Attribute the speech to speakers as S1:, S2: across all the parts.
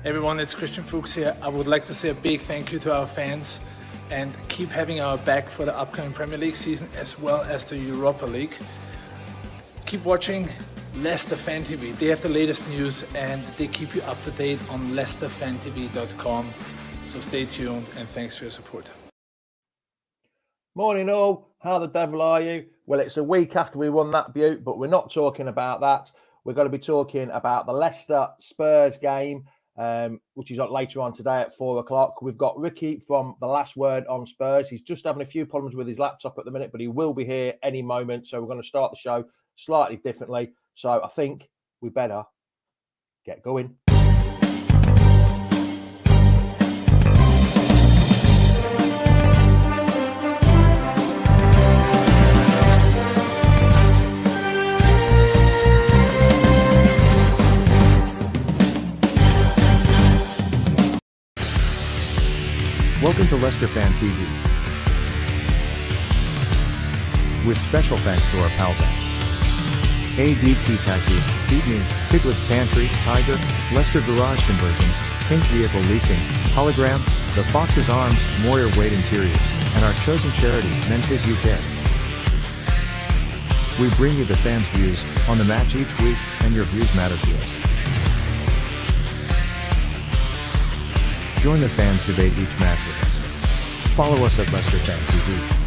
S1: Everyone, it's Christian Fuchs here. I would like to say a big thank you to our fans and keep having our back for the upcoming Premier League season as well as the Europa League. Keep watching Leicester Fan TV. They have the latest news and they keep you up to date on leicesterfantv.com. So stay tuned and thanks for your support.
S2: Morning all, how the devil are you? Well, it's a week after we won that Butte, but we're not talking about that. We're going to be talking about the Leicester Spurs game, which is later on today at 4 o'clock. We've got Ricky from The Last Word on Spurs. He's just having a few problems with his laptop at the minute, but he will be here any moment. So we're going to start the show slightly differently. So I think we better get going.
S3: Welcome to Leicester Fan TV. With special thanks to our pals at ADT Taxis, Feedme, Piglet's Pantry, Tiger, Leicester Garage Conversions, Pink Vehicle Leasing, Hologram, The Fox's Arms, Moyer Wade Interiors, and our chosen charity, Mentis UK. We bring you the fans' views on the match each week, and your views matter to us. Join the fans debate each match with us. Follow us at Leicester Fan TV.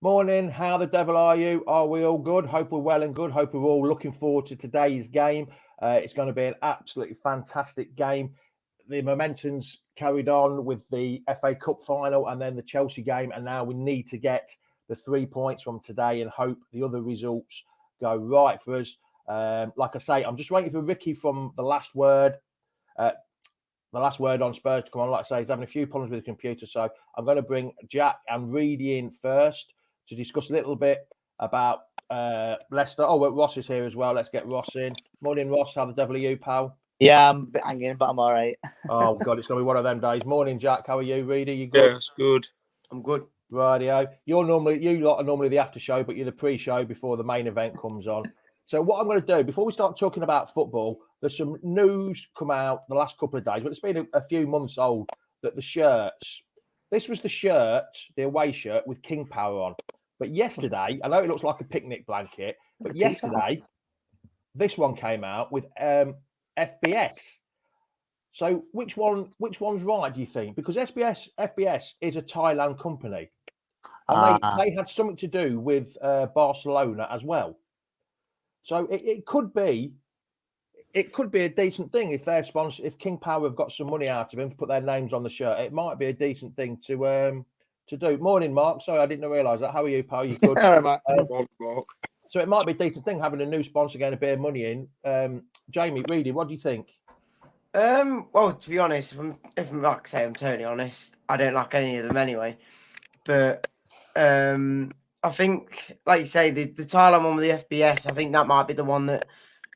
S2: Morning, how the devil are you? Are we all good? Hope we're well and good. Hope we're all looking forward to today's game. It's going to be an absolutely fantastic game. The momentum's carried on with the FA Cup final and then the Chelsea game. And now we need to get the 3 points from today and hope the other results go right for us. Like I say, I'm just waiting for Ricky from The Last Word. The Last Word on Spurs to come on. Like I say, he's having a few problems with the computer. So I'm going to bring Jack and Reedy in first to discuss a little bit about Leicester. Oh, well, Ross is here as well. Let's get Ross in. Morning, Ross. How the devil are you, pal?
S4: Yeah, I'm a bit hanging, but I'm all right.
S2: Oh, God, it's going to be one of them days. Morning, Jack. How are you, Reedy? You good?
S5: Yeah, it's good.
S4: I'm good.
S2: Radio. You lot are normally the after show, but you're the pre-show before the main event comes on. So what I'm going to do, before we start talking about football, there's some news come out the last couple of days, but it's been a few months old, that the shirts, this was the shirt, the away shirt with King Power on. But yesterday, I know it looks like a picnic blanket, but yesterday, this one came out with FBS. So which one's right, do you think? Because FBS is a Thailand company. And they had something to do with Barcelona as well. So it could be a decent thing if their sponsor, if King Power have got some money out of him to put their names on the shirt. It might be a decent thing to do. Morning, Mark. Sorry, I didn't realise that. How are you, pal? You good?
S4: All right,
S2: So it might be a decent thing having a new sponsor getting a bit of money in. Jamie, Reedy, what do you think?
S6: Well, to be honest, if I'm like I say, I'm totally honest. I don't like any of them anyway. But I think, like you say, the Thailand one with the FBS, I think that might be the one that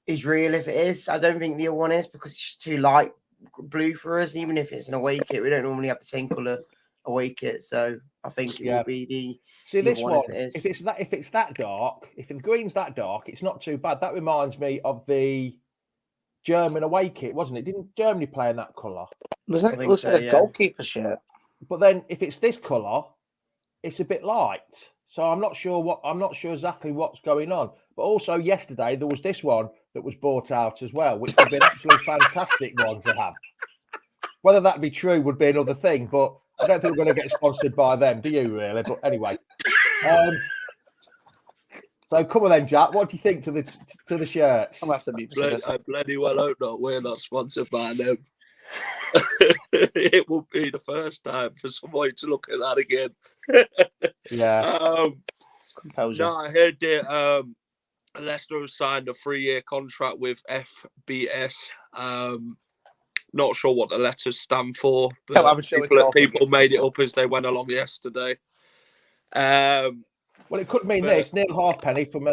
S6: is real if it is. I don't think the other one is because it's just too light blue for us. Even if it's an away kit, we don't normally have the same colour away kit. So I think it will be the
S2: this
S6: one
S2: if it's that dark, if the green's that dark, it's not too bad. That reminds me of the German away kit, wasn't it? Didn't Germany play in that colour?
S4: Looks like a goalkeeper shirt.
S2: But then if it's this colour, it's a bit light. So I'm not sure exactly what's going on. But also yesterday there was this one that was bought out as well, which would be an absolutely fantastic one to have. Whether that be true would be another thing, but I don't think we're going to get sponsored by them, do you really? But anyway. So come on then, Jack. What do you think to the shirts?
S4: I'm have to be.
S5: I bloody well hope not. We're not sponsored by them. It will be the first time for someone to look at that again.
S2: Yeah.
S4: Composure.
S5: No, I heard that Leicester has signed a 3-year contract with FBS. Not sure what the letters stand for, but people made it up as they went along yesterday.
S2: Well, it could mean this. Neil Halfpenny from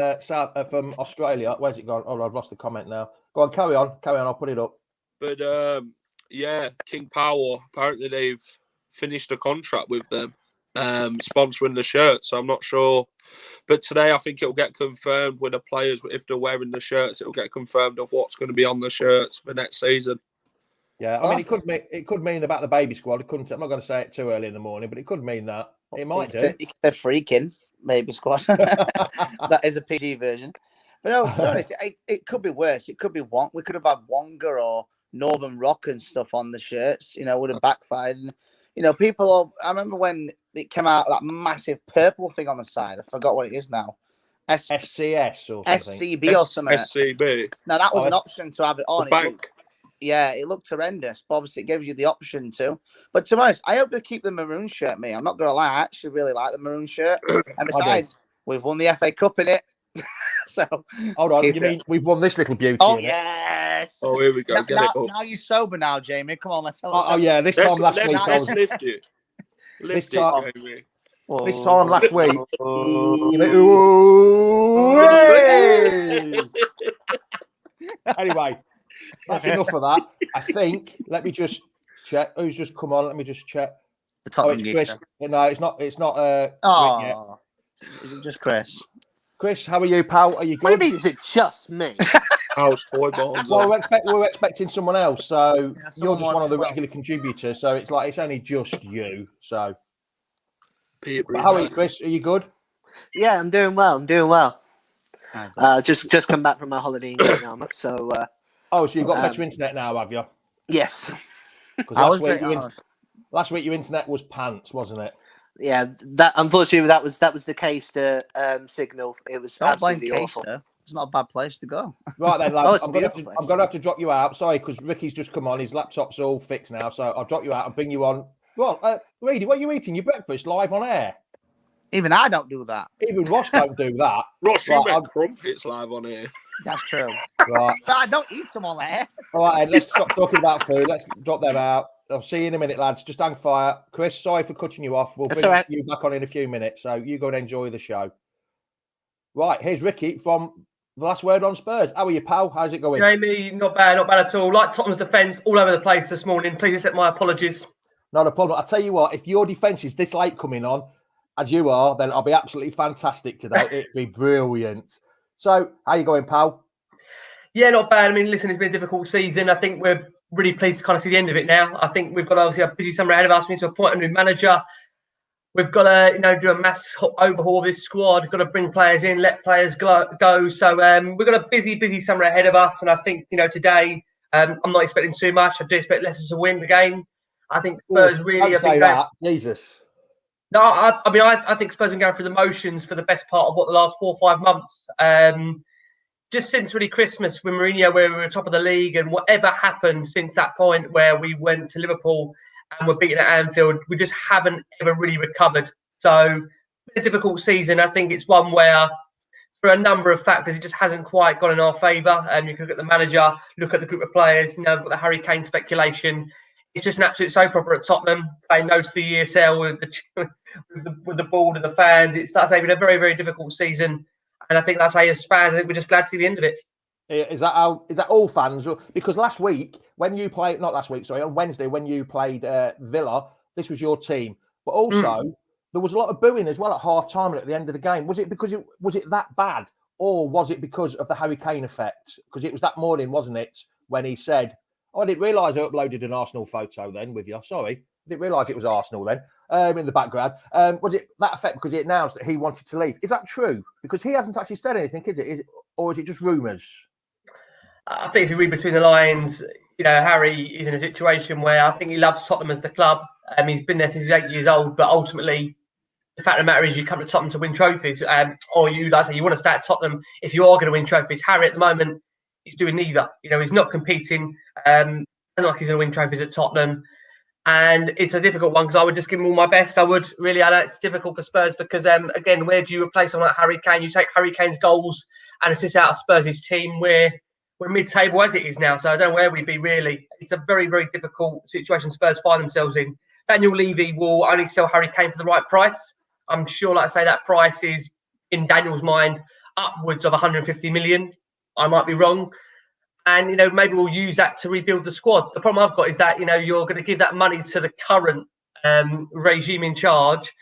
S2: from Australia. Where's it gone? Oh, I've lost the comment now. Go on, carry on. I'll put it up.
S5: But yeah, King Power, apparently they've finished a contract with them, sponsoring the shirt. So I'm not sure. But today I think it'll get confirmed with the players. If they're wearing the shirts, it'll get confirmed of what's going to be on the shirts for next season.
S2: Yeah, I mean, it could mean about the baby squad. It couldn't. I'm not going to say it too early in the morning, but it could mean that. It might do.
S4: You could say freaking baby squad. That is a PG version. But no, to be honest, it could be worse. It could be one. We could have had Wonga or Northern Rock and stuff on the shirts. You know, would have backfired. And, you know, people. I remember when it came out, that massive purple thing on the side. I forgot what it is now.
S2: SCS or something.
S4: SCB or something.
S5: SCB.
S4: Now that was an option to have it on.
S5: It
S4: looked horrendous, but obviously it gives you the option to. But to be honest, I hope they keep the maroon shirt, me. I'm not going to lie, I actually really like the maroon shirt. And besides, we've won the FA Cup in it. So
S2: hold on, you mean we've won this little beauty?
S4: Oh, yes.
S5: Oh, here we go.
S4: Now you're sober now, Jamie. Come on, let's
S2: Oh, yeah, this time last week.
S5: Let's lift you. Lift it, Jamie.
S2: This time last week. Anyway, that's enough of that. I think. Let me just check. Who's just come on? Let me just check.
S4: The top
S2: it's Chris. No, it's not. It's not.
S4: Is it just Chris?
S2: Chris, how are you, pal? Are you good?
S7: What do you mean? Is it just me?
S5: How's Toy Bonds?
S2: Well, we're expecting someone else. So you're just one of the regular contributors. So it's like it's only just you. So how are you, Chris? Are you good?
S7: Yeah, I'm doing well. Just come back from my holiday in Vietnam. So.
S2: So you've got better internet now, have you?
S7: Yes.
S2: Because last week your internet was pants, wasn't it?
S7: Yeah, that unfortunately that was the case to Signal. It was absolutely awful.
S4: It's not a bad place to go.
S2: Right then, lads, I'm going to have to drop you out. Sorry, because Ricky's just come on. His laptop's all fixed now, so I'll drop you out and bring you on. Well, Reedy, what are you eating? Your breakfast live on air?
S4: Even I don't do that.
S2: Even Ross don't do that.
S5: Ross, you make crumpets live on here.
S4: That's true.
S2: Right.
S4: But I don't eat them on air.
S2: All right, Ed, let's stop talking about food. Let's drop them out. I'll see you in a minute, lads. Just hang fire. Chris, sorry for cutting you off. We'll bring you back on in a few minutes. So you go and enjoy the show. Right, here's Ricky from The Last Word on Spurs. How are you, pal? How's it going?
S8: Jamie, not bad at all. Like Tottenham's defence all over the place this morning. Please accept my apologies.
S2: Not a problem. I'll tell you what, if your defence is this late coming on, as you are, then I'll be absolutely fantastic today. It'd be brilliant. So, how you going, pal?
S8: Yeah, not bad. I mean, listen, it's been a difficult season. I think we're really pleased to kind of see the end of it now. I think we've got obviously a busy summer ahead of us. We need to appoint a new manager. We've got to, do a mass overhaul of this squad. We've got to bring players in, let players go. So we've got a busy summer ahead of us. And I think, today, I'm not expecting too much. I do expect Leicester to win the game. I think Spurs really
S2: don't say that. Jesus.
S8: No, I think Spurs have been going through the motions for the best part of the last 4 or 5 months. Just since really Christmas with Mourinho, where we were top of the league, and whatever happened since that point where we went to Liverpool and were beaten at Anfield, we just haven't ever really recovered. So, a difficult season. I think it's one where, for a number of factors, it just hasn't quite gone in our favour. You can look at the manager, look at the group of players. We've got the Harry Kane speculation. It's just an absolute soap opera at Tottenham. They no to the ESL with the board and the fans. It starts having a very, very difficult season. And I think that's how, as fans, I think we're just glad to see the end of it.
S2: Is that all fans? Because last week, when you played, not last week, sorry, on Wednesday, when you played Villa, this was your team. But also, there was a lot of booing as well at half-time and at the end of the game. Was it because was it that bad? Or was it because of the Harry Kane effect? Because it was that morning, wasn't it, when he said, I didn't realise I uploaded an Arsenal photo then with you. Sorry. I didn't realise it was Arsenal then. In the background. Was it that effect because he announced that he wanted to leave? Is that true? Because he hasn't actually said anything, is it? Or is it just rumours?
S8: I think if you read between the lines, Harry is in a situation where I think he loves Tottenham as the club. He's been there since he's 8 years old, but ultimately, the fact of the matter is you come to Tottenham to win trophies, or you want to stay at Tottenham if you are going to win trophies. Harry, at the moment, he's doing neither. He's not competing. It's not like he's going to win trophies at Tottenham. And it's a difficult one because I would just give him all my best. I would really. I know it's difficult for Spurs because, again, where do you replace someone like Harry Kane? You take Harry Kane's goals and assists out of Spurs' team. We're mid-table as it is now, so I don't know where we'd be really. It's a very, very difficult situation Spurs find themselves in. Daniel Levy will only sell Harry Kane for the right price. I'm sure, like I say, that price is in Daniel's mind, upwards of 150 million. I might be wrong. And, maybe we'll use that to rebuild the squad. The problem I've got is that, you're going to give that money to the current regime in charge.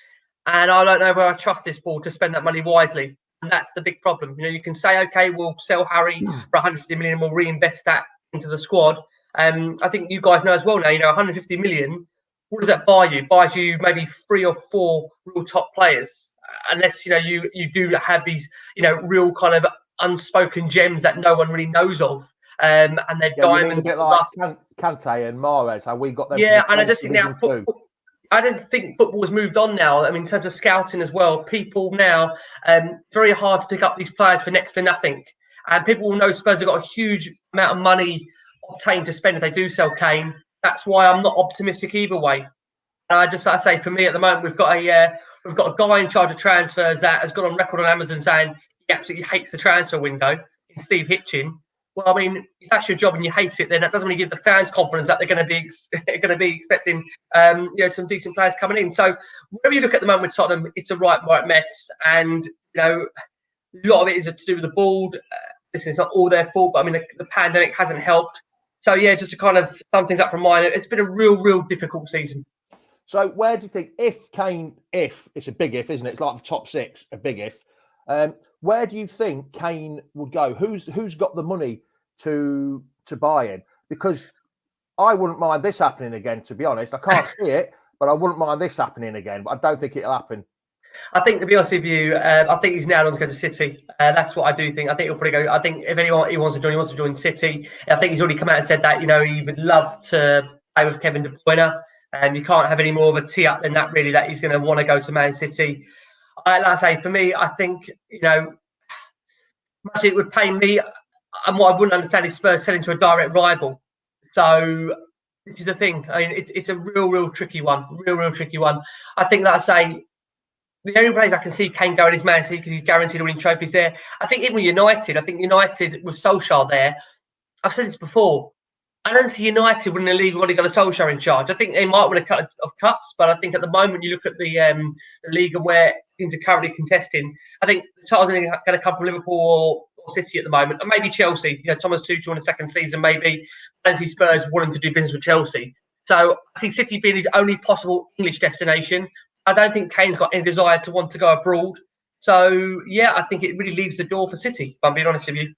S8: And I don't know whether I trust this board to spend that money wisely. And that's the big problem. You can say, OK, we'll sell Harry for 150 million and we'll reinvest that into the squad. I think you guys know as well now, 150 million, what does that buy you? Buys you maybe 3 or 4 real top players. Unless, you do have these, real kind of unspoken gems that no one really knows of. And they're diamonds.
S2: A bit like Kante and Mahrez, how we got them.
S8: Yeah, and I just think now I don't think football has moved on now. I mean, in terms of scouting as well, people now, very hard to pick up these players for next to nothing. And people will know Spurs have got a huge amount of money obtained to spend if they do sell Kane. That's why I'm not optimistic either way. And I say, for me at the moment, we've got a guy in charge of transfers that has gone on record on Amazon saying he absolutely hates the transfer window, in Steve Hitchin. Well, I mean, if that's your job and you hate it, then that doesn't really give the fans confidence that they're going to be expecting, some decent players coming in. So wherever you look at the moment with Tottenham, it's a right mess, and a lot of it is to do with the board. Listen, it's not all their fault, but I mean, the pandemic hasn't helped. So yeah, just to kind of sum things up from mine, it's been a real difficult season.
S2: So where do you think, if it's a big if, isn't it? It's like the top 6, a big if. Where do you think Kane would go? Who's got the money to buy him? Because I wouldn't mind this happening again, to be honest. I can't see it, but I wouldn't mind this happening again. But I don't think it'll happen.
S8: I think, to be honest with you, I think he's now on to go to City. That's what I do think. I think he'll probably go. I think if anyone he wants to join City. I think he's already come out and said that he would love to play with Kevin De Bruyne, and you can't have any more of a tee up than that. Really, that he's going to want to go to Man City. Like I say, for me, I think much it would pay me. And what I wouldn't understand is Spurs selling to a direct rival. So this is the thing. I mean, it's a real tricky one. Real tricky one. I think, like I say, the only place I can see Kane going is Man City because he's guaranteed winning trophies there. I think even with United, with Solskjaer there, I've said this before, I don't see United winning the league when they've got a Solskjaer in charge. I think they might win a couple of cups, but I think at the moment you look at the league and where teams are currently contesting, I think the title's going to come from Liverpool or City at the moment, and maybe Chelsea. Thomas Tuchel in the second season, maybe. I see Spurs wanting to do business with Chelsea. So I see City being his only possible English destination. I don't think Kane's got any desire to want to go abroad. So, yeah, I think it really leaves the door for City, if I'm being honest with you.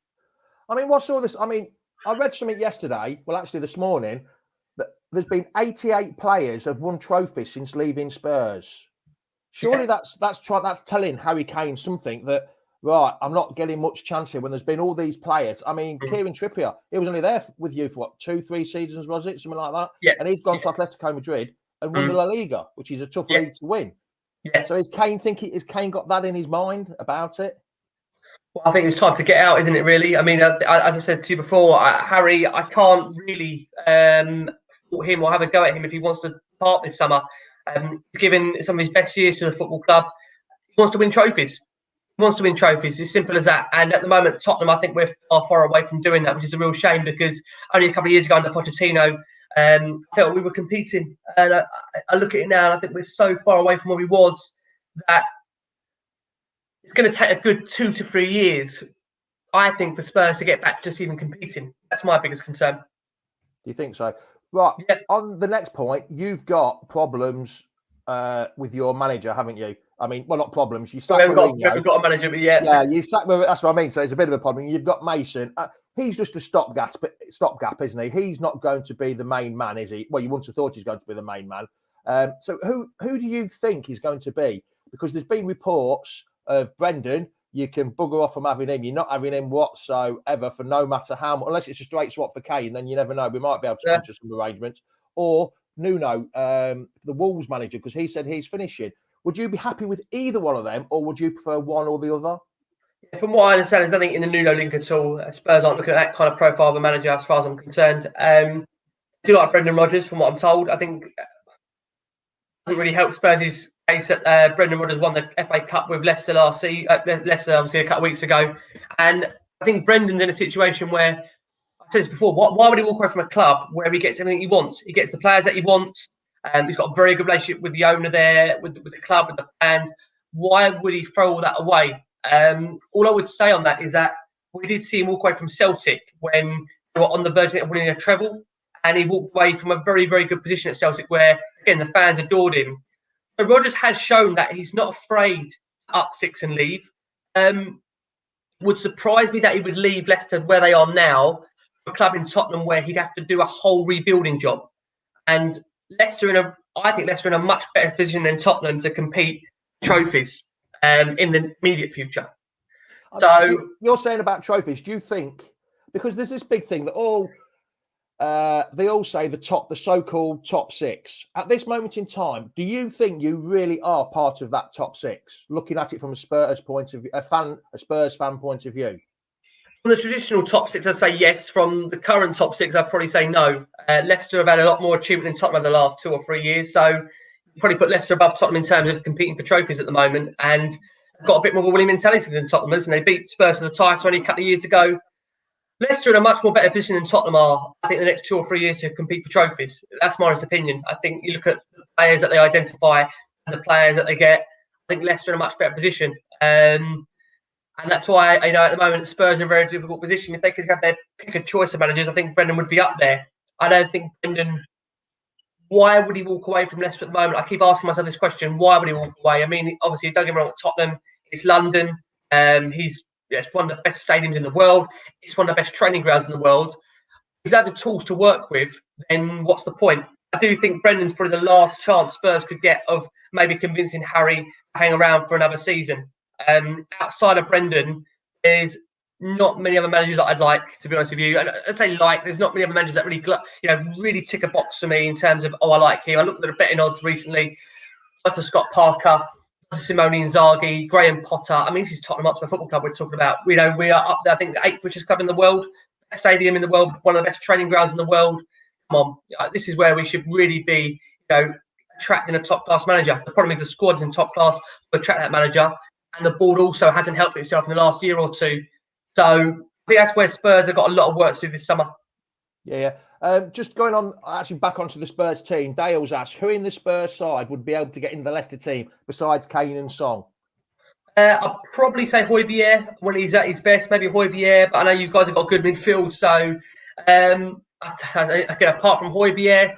S2: I mean, what's all this? I mean, I read something yesterday, well, actually this morning, that there's been 88 players have won trophies since leaving Spurs. Surely that's telling Harry Kane something that, right, I'm not getting much chance here when there's been all these players. I mean, Kieran Trippier, he was only there with you for, 2-3 seasons, was it? Something like that?
S8: Yeah.
S2: And he's gone to Atletico Madrid and won the La Liga, which is a tough league to win.
S8: Yeah.
S2: So is Kane got that in his mind about it?
S8: Well, I think it's time to get out, isn't it, really? I mean, as I said to you before, Harry, I can't really fault him or have a go at him if he wants to part this summer. He's given some of his best years to the football club. He wants to win trophies. It's simple as that. And at the moment, Tottenham, I think we're far away from doing that, which is a real shame because only a couple of years ago under Pochettino, I felt we were competing. And I look at it now and I think we're so far away from where we was that it's going to take a good 2 to 3 years, I think, for Spurs to get back to just even competing. That's my biggest concern.
S2: Do you think so? Right.
S8: Yeah.
S2: On the next point, you've got problems with your manager, haven't you? I mean, well, not problems. You sacked Mourinho.
S8: We haven't got a manager, but yeah.
S2: Yeah, you sacked Mourinho. That's what I mean. So it's a bit of a problem. You've got Mason. He's just a stopgap, isn't he? He's not going to be the main man, is he? Well, you wouldn't have thought he's going to be the main man. So who do you think he's going to be? Because there's been reports of Brendan. You can bugger off from having him. You're not having him whatsoever for no matter how much, unless it's a straight swap for Kane. Then you never know. We might be able to come to some arrangements. Or Nuno, the Wolves manager, because he said he's finishing. Would you be happy with either one of them, or would you prefer one or the other?
S8: From what I understand, there's nothing in the Nuno link at all. Spurs aren't looking at that kind of profile of a manager, as far as I'm concerned. I do like Brendan Rodgers, from what I'm told. I think it doesn't really help Spurs' case that Brendan Rodgers won the FA Cup with Leicester Leicester, obviously, a couple of weeks ago. And I think Brendan's in a situation where, I've said this before, why would he walk away from a club where he gets everything he wants? He gets the players that he wants. He's got a very good relationship with the owner there, with the club, with the fans. Why would he throw all that away All I would say on that is that we did see him walk away from Celtic when they were on the verge of winning a treble, and he walked away from a very, very good position at Celtic where, again, the fans adored him. But Rodgers has shown that he's not afraid to up sticks and leave. Would surprise me that he would leave Leicester where they are now, a club in Tottenham where he'd have to do a whole rebuilding job. And I think Leicester in a much better position than Tottenham to compete trophies in the immediate future. So
S2: you're saying about trophies, do you think, because there's this big thing that they all say the so-called top six. At this moment in time, do you think you really are part of that top six? Looking at it from a Spurs point of view, a Spurs fan point of view.
S8: From the traditional top six, I'd say yes. From the current top six, I'd probably say no. Leicester have had a lot more achievement than Tottenham over the last 2 or 3 years. So you probably put Leicester above Tottenham in terms of competing for trophies at the moment, and got a bit more of a winning mentality than Tottenham, and they beat Spurs for the title only a couple of years ago. Leicester in a much more better position than Tottenham are, I think, the next 2 or 3 years to compete for trophies. That's my honest opinion. I think you look at the players that they identify and the players that they get, I think Leicester in a much better position. And that's why, at the moment, Spurs are in a very difficult position. If they could have their pick of choice of managers, I think Brendan would be up there. I don't think Brendan, why would he walk away from Leicester at the moment? I keep asking myself this question, why would he walk away? I mean, obviously, don't get me wrong, Tottenham, it's London. It's one of the best stadiums in the world. It's one of the best training grounds in the world. If you have the tools to work with, then what's the point? I do think Brendan's probably the last chance Spurs could get of maybe convincing Harry to hang around for another season. Outside of Brendan, there's not many other managers that I'd like, to be honest with you. And I'd say there's not many other managers that really tick a box for me in terms of, I like him. I looked at the betting odds recently. That's Scott Parker, Simone Inzaghi, Graham Potter. I mean, this is Tottenham Hotspur Football Club we're talking about. We are up there, I think, the 8th richest club in the world, best stadium in the world, one of the best training grounds in the world. Come on, this is where we should really be, attracting a top-class manager. The problem is the squad is in top class to attract that manager, and the board also hasn't helped itself in the last year or two. So I think that's where Spurs have got a lot of work to do this summer.
S2: Yeah. Just going on, actually back onto the Spurs team, Dale's asked, who in the Spurs side would be able to get in the Leicester team besides Kane and Song?
S8: I'd probably say Højbjerg when he's at his best, maybe Højbjerg, but I know you guys have got good midfield. So, again, apart from Højbjerg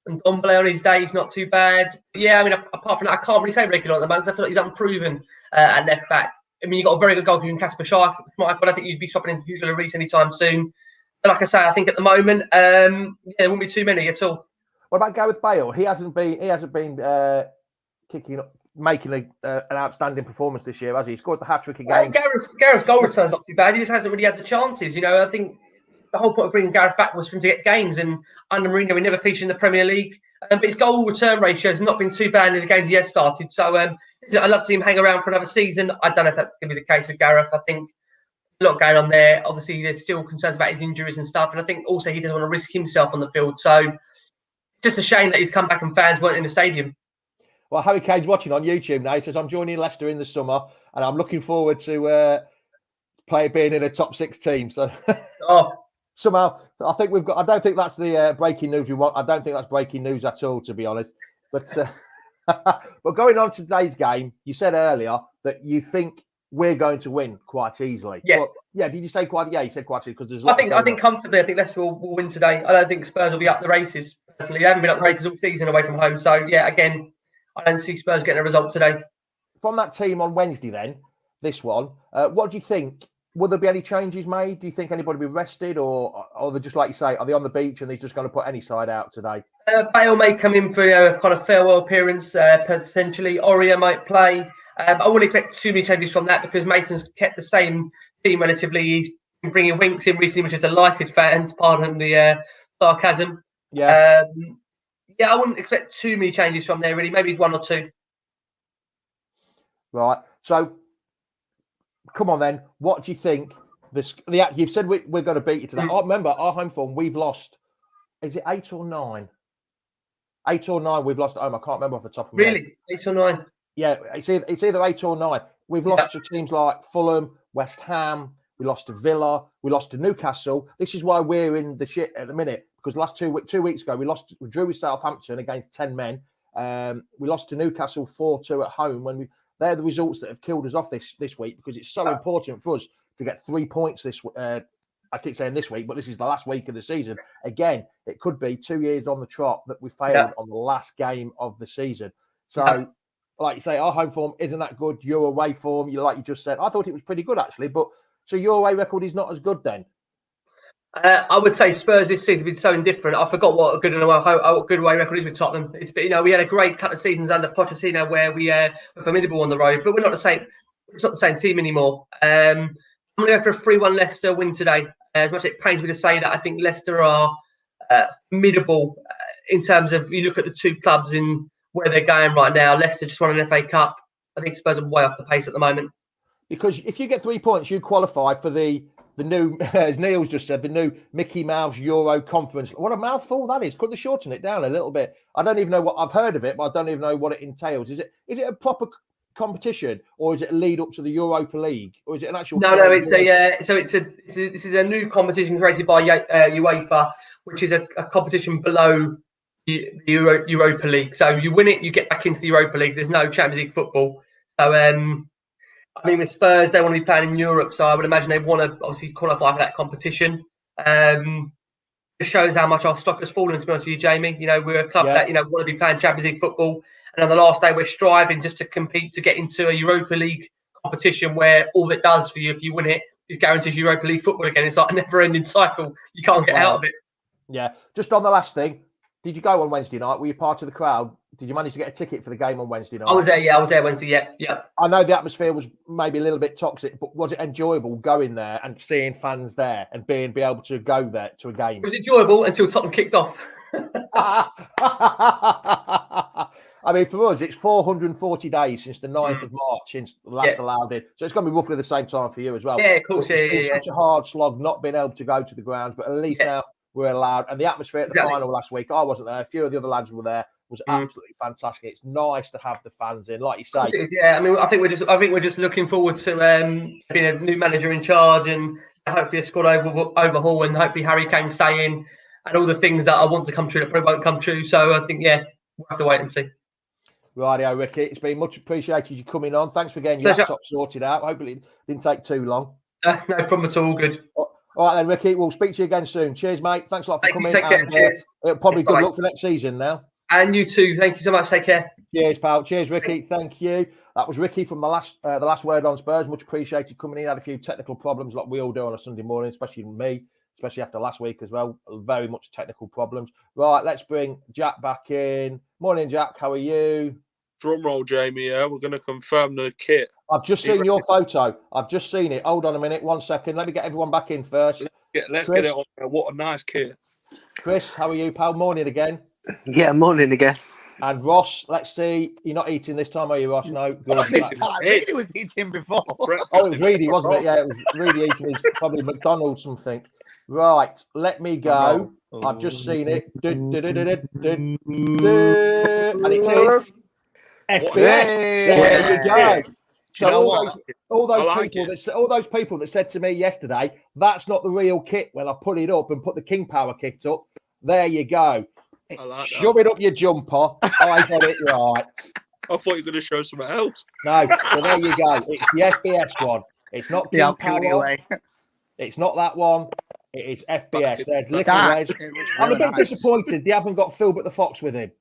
S8: and Dombele on his day, he's not too bad. Yeah, I mean, apart from that, I can't really say regular at the moment. I feel like he's unproven at left back. I mean, you've got a very good goalkeeper in Kasper Schmeichel, but I don't think you'd be swapping into Hugo Lloris anytime soon. But like I say, I think at the moment, there won't be too many at all.
S2: What about Gareth Bale? He hasn't been making an outstanding performance this year, has he? He scored the hat-trick again.
S8: Gareth's goal return's not too bad. He just hasn't really had the chances. I think the whole point of bringing Gareth back was for him to get games, and under Mourinho, he never featured in the Premier League. But his goal return ratio has not been too bad in the games he has started. So I'd love to see him hang around for another season. I don't know if that's going to be the case with Gareth. I think a lot going on there. Obviously, there's still concerns about his injuries and stuff. And I think also he doesn't want to risk himself on the field. So just a shame that he's come back and fans weren't in the stadium.
S2: Well, Harry Kane's watching on YouTube now. He says, I'm joining Leicester in the summer and I'm looking forward to being in a top 6 team. So somehow, I don't think that's the breaking news we want. I don't think that's breaking news at all, to be honest. But but going on to today's game, you said earlier that you think we're going to win quite easily.
S8: Yeah.
S2: But, did you say quite? Yeah, you said quite easily because there's.
S8: I think comfortably. I think Leicester will win today. I don't think Spurs will be up the races. Personally, they haven't been up the races all season away from home. So again, I don't see Spurs getting a result today.
S2: From that team on Wednesday, then this one, what do you think? Will there be any changes made? Do you think anybody will be rested, or they're just like you say, are they on the beach and they're just going to put any side out today?
S8: Bale may come in for a kind of farewell appearance potentially. Aurier might play. I wouldn't expect too many changes from that because Mason's kept the same team relatively. He's been bringing Winks in recently, which is delighted fans. Pardon the sarcasm.
S2: Yeah.
S8: I wouldn't expect too many changes from there, really. Maybe 1 or 2.
S2: Right. So, come on then. What do you think? You've said we're going to beat you today. I remember our home form. We've lost. Is it 8 or 9? 8 or 9. We've lost at home. I can't remember off the top of my head.
S8: Really, 8 or 9?
S2: Yeah, it's either 8 or 9. We've lost to teams like Fulham, West Ham. We lost to Villa. We lost to Newcastle. This is why we're in the shit at the minute. Because last 2 weeks ago, we drew with Southampton against 10 men. We lost to Newcastle 4-2 at home when they're the results that have killed us off this week, because it's so important for us to get 3 points this. I keep saying this week, but this is the last week of the season. Again, it could be 2 years on the trot that we failed on the last game of the season. So, like you say, our home form isn't that good. Your away form, like you just said, I thought it was pretty good actually. But so your away record is not as good then.
S8: I would say Spurs this season have been so indifferent. I forgot what a good away record is with Tottenham. It's been, we had a great couple of seasons under Pochettino where we were formidable on the road, but we're not the same. It's not the same team anymore. I'm going to go for a 3-1 Leicester win today. As much as it pains me to say that, I think Leicester are formidable in terms of, you look at the two clubs in where they're going right now. Leicester just won an FA Cup. I think Spurs are way off the pace at the moment. Because
S2: if you get 3 points, you qualify for the new, as Neil's just said, the new Mickey Mouse Euro Conference. What a mouthful that is. Could they shorten it down a little bit? I don't even know what I've heard of it, but I don't even know what it entails. Is it a proper competition, or is it a lead up to the Europa League, or is it an actual?
S8: No, it's this is a new competition created by UEFA, which is a competition below the Europa League. So you win it, you get back into the Europa League. There's no Champions League football. So I mean, with Spurs, they want to be playing in Europe, so I would imagine they want to obviously qualify for that competition. It shows how much our stock has fallen, to be honest with you, Jamie. We're a club that want to be playing Champions League football, and on the last day, we're striving just to compete to get into a Europa League competition where all it does for you, if you win it, it guarantees Europa League football again. It's like a never-ending cycle. You can't get out of it.
S2: Yeah. Just on the last thing, did you go on Wednesday night? Were you part of the crowd? Did you manage to get a ticket for the game on Wednesday night?
S8: I was there, I was there Wednesday, yeah.
S2: I know the atmosphere was maybe a little bit toxic, but was it enjoyable going there and seeing fans there and be able to go there to a game?
S8: It was enjoyable until Tottenham kicked off.
S2: I mean, for us, it's 440 days since the 9th of March, since the last allowed in. So it's going to be roughly the same time for you as well.
S8: Yeah, of course.
S2: It's been such a hard slog not being able to go to the grounds, but at least now we're allowed. And the atmosphere at the final last week, I wasn't there. A few of the other lads were there. Was absolutely fantastic. It's nice to have the fans in, like you say.
S8: I mean, I think we're just looking forward to being a new manager in charge, and hopefully a squad overhaul, and hopefully Harry Kane stay in, and all the things that I want to come true that probably won't come true. So I think we'll have to wait and see.
S2: Rightio, Ricky. It's been much appreciated you coming on. Thanks for getting your laptop sorted out. Hopefully it didn't take too long.
S8: No problem at all. Good.
S2: All right then, Ricky. We'll speak to you again soon. Cheers, mate. Thanks a lot for coming.
S8: Take care. Cheers.
S2: Probably good luck for next season now.
S8: And you too. Thank you so much. Take care.
S2: Cheers, pal. Cheers, Ricky. Thank you. That was Ricky from the last word on Spurs. Much appreciated coming in. Had a few technical problems, like we all do on a Sunday morning, especially me, especially after last week as well. Very much technical problems. Right, let's bring Jack back in. Morning, Jack. How are you?
S5: Drum roll, Jamie. Yeah, we're going to confirm the kit.
S2: I've just seen your photo. I've just seen it. Hold on a minute. 1 second. Let me get everyone back in first.
S5: Let's get it on there. What a nice kit.
S2: Chris, how are you, pal? Morning again.
S7: Yeah, morning again.
S2: And Ross, let's see. You're not eating this time, are you, Ross? No. Good.
S4: Reedy was eating before.
S2: Oh, it was Reedy, wasn't it? Yeah, it was Reedy eating his probably McDonald's something. Right, let me go. I've just seen it. And it is FBS. There you go. So all those people that said to me yesterday, that's not the real kit when I put it up and put the King Power kit up. There you go. Like shove it up your jumper. I got it right.
S5: I thought you were going to show something else.
S2: No, so there you go. It's the FBS one. It's not King Power. It's not that one. It is FBS. There's little Wes. I'm a bit disappointed they haven't got Philbert the Fox with him.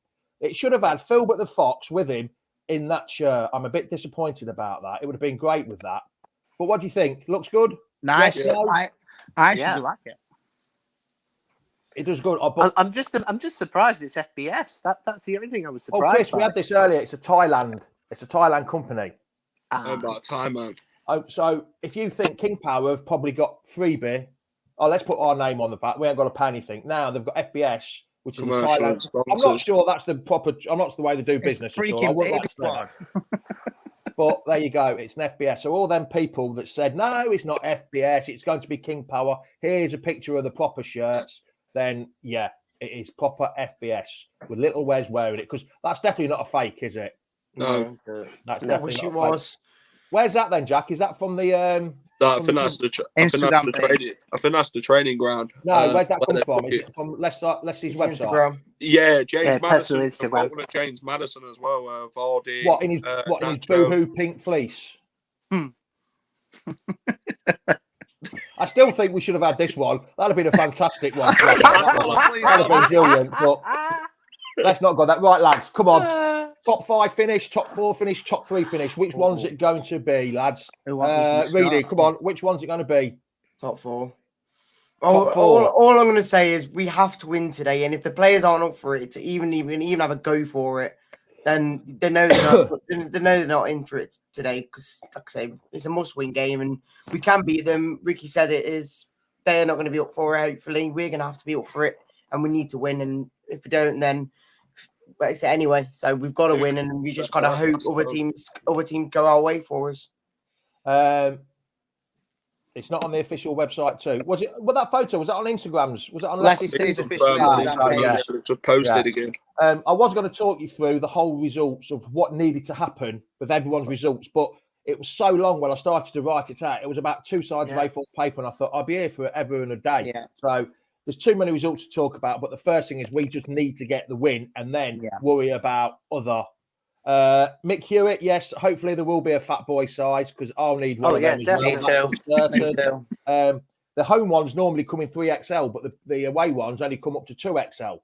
S2: It should have had Philbert the Fox with him in that shirt. I'm a bit disappointed about that. It would have been great with that. But what do you think? Looks good?
S4: Nice.
S2: Yes, no?
S4: I actually like it.
S2: It does good.
S7: I'm just surprised it's FBS. That's the only thing I was surprised.
S2: Oh, Chris, we had this earlier. It's a Thailand company.
S5: About time, man.
S2: So if you think King Power have probably got freebie, let's put our name on the back. We ain't got to pay anything. Now they've got FBS, which is a Thailand. Sponsors. I'm not sure that's the proper. I'm not the way they do business.
S4: Freaking
S2: I would like to say. But there you go. It's an FBS. So all them people that said no, it's not FBS. It's going to be King Power. Here's a picture of the proper shirts. Then, yeah, it is proper FBS with little Wes wearing it, because that's definitely not a fake, is it?
S5: No.
S2: That's definitely not a fake. Where's that then, Jack? Is that from the
S5: I think that's the
S4: Instagram page.
S5: I think that's the training ground.
S2: No, where's that
S5: where
S2: come
S5: they
S2: from?
S5: book
S2: Is
S5: it.
S2: it from Leicesters website?
S6: Instagram.
S5: Yeah, James
S7: personal
S5: Madison.
S7: Instagram.
S5: One of James Madison as well. Vardy.
S2: What in his boohoo pink fleece? I still think we should have had this one. That'd have been a fantastic one. That'd have been brilliant. But let's not go that. Right, lads, come on. Top 5 finish, top 4 finish, top 3 finish. Which one's it going to be, lads? Reedy, come on. Which one's it going to be?
S6: Top 4.
S2: Top 4.
S6: All I'm going to say is we have to win today, and if the players aren't up for it to even have a go for it, then they know they're not in for it today. Because, like I say, it's a must-win game, and we can beat them. Ricky said it is. They're not going to be up for it. Hopefully, we're going to have to be up for it, and we need to win. And if we don't, then it's anyway. So we've got to win, and we just got to hope other teams go our way for us.
S2: It's not on the official website too. Was it? Well, that photo was that on Instagram's? Was it on
S4: Leicester City's official Instagram?
S2: Yeah.
S5: It's just posted again.
S2: I was going to talk you through the whole results of what needed to happen with everyone's results, but it was so long when I started to write it out. It was about 2 sides of A4 paper, and I thought I'd be here forever and a day.
S4: Yeah.
S2: So there's too many results to talk about. But the first thing is we just need to get the win and then worry about other. Mick Hewitt, yes. Hopefully there will be a fat boy size because I'll need one of them.
S4: Me too.
S2: The home ones normally come in 3XL, but the away ones only come up to 2XL.